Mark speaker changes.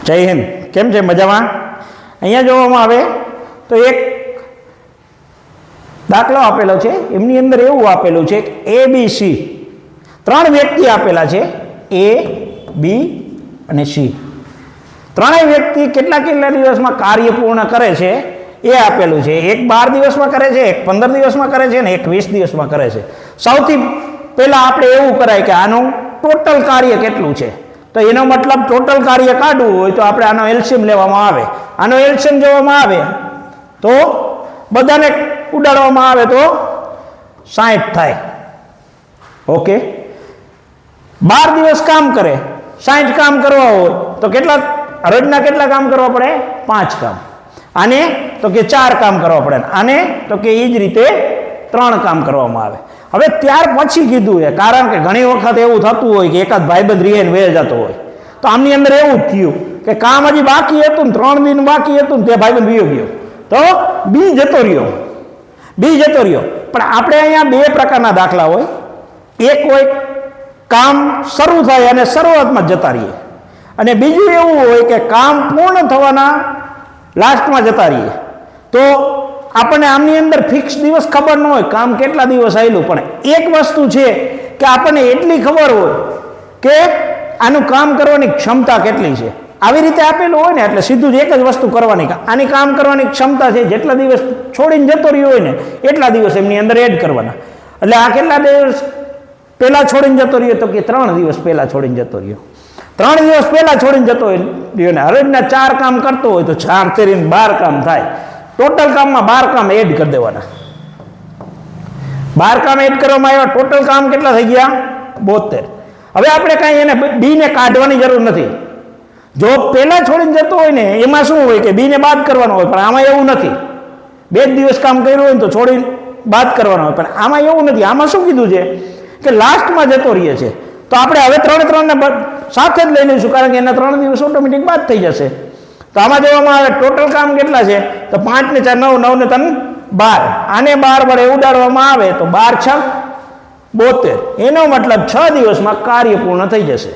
Speaker 1: જય હિન્દ. કેમ છે? મજામાં? અહીંયા જોવામાં આવે તો એક દાખલો આપેલો છે. એમની અંદર એવું આપેલું છે કે ABC ત્રણ વ્યક્તિ આપેલા છે, A, B અને C. ત્રણેય વ્યક્તિ કેટલા કેટલા દિવસમાં કાર્ય પૂર્ણ કરે છે એ આપેલું છે. એક 12 દિવસમાં કરે છે, એક 15 દિવસમાં કરે છે અને એક 20 દિવસમાં કરે છે. સૌથી પહેલા આપણે એવું કરાય કે આનું ટોટલ કાર્ય કેટલું છે. તો એનો મતલબ ટોટલ કાર્ય કાઢવું હોય તો આપણે આનો એલસીએમ લેવામાં આવે. આનો એલસીએમ જોવામાં આવે તો બધાને ઉડાડવામાં આવે તો 60 થાય. ઓકે, 12 દિવસ કામ કરે, 60 કામ કરવા હોય તો કેટલા રોજના કેટલા કામ કરવા પડે? 5 કામ. આને તો કે 4 કામ કરવા પડે, આને તો કે એ જ રીતે 3 કામ કરવામાં આવે. હવે ત્યાર પછી કીધું એ, કારણ કે ઘણી વખત એવું થતું હોય કે એકાદ ભાઈબંધ રીએન વહી જતો હોય, તો આમની અંદર એવું જ થયું કે કામ હજી બાકી હતું ને 3 દિન બાકી હતું ને તે ભાઈબંધ વયો ગયો તો બી જતો રહ્યો. પણ આપણે અહીંયા બે પ્રકારના દાખલા હોય. એક હોય કામ શરૂ થાય અને શરૂઆતમાં જતા રહીએ, અને બીજું એવું હોય કે કામ પૂર્ણ થવાના લાસ્ટમાં જતા રહીએ. તો આપણને આમની અંદર ફિક્સ દિવસ ખબર ન હોય કામ કેટલા દિવસ આવેલું, પણ એક વસ્તુ છે કે આપણને એટલી ખબર હોય કે આનું કામ કરવાની ક્ષમતા કેટલી છે. આવી રીતે આપેલું હોય ને એટલે સીધું જ એક જ વસ્તુ કરવાની, આની કામ કરવાની ક્ષમતા છે, જેટલા દિવસ છોડીને જતો રહ્યો હોય ને એટલા દિવસ એમની અંદર એડ કરવાના. એટલે આ કેટલા દિવસ પહેલા છોડીને જતો રહ્યો? તો કે 3 દિવસ પહેલા છોડીને જતો રહ્યો. 3 દિવસ પહેલા છોડીને જતો રહ્યો ને હરેકના 4 કામ કરતો હોય તો 4 કરીને 12 કામ થાય. ટોટલ કામમાં 12 કામ એડ કરી દેવાના. 12 કામ એડ કરવામાં આવ્યા, ટોટલ કામ કેટલા થઈ ગયા? 72. હવે આપણે કાંઈ એને બીને કાઢવાની જરૂર નથી. જો પહેલા છોડીને જતો હોય ને એમાં શું હોય કે બીને બાદ કરવાનો હોય, પણ આમાં એવું નથી. 2 દિવસ કામ કર્યું હોય ને તો છોડીને બાદ કરવાનો હોય, પણ આમાં એવું નથી. આમાં શું કીધું છે કે લાસ્ટમાં જતો રહીએ છે, તો આપણે હવે 3 ને સાથે જ લઈ લઈશું, કારણ કે એના 3 દિવસ ઓટોમેટિક બાદ થઈ જશે. તો આમાં જોવામાં આવે ટોટલ કામ કેટલા છે? તો 5 ને 4 9, 9 ને 3 12. આને 12 વડે ઉડાડવામાં આવે તો 12 × 6 72. એનો મતલબ 6 દિવસમાં કાર્ય પૂર્ણ થઈ જશે.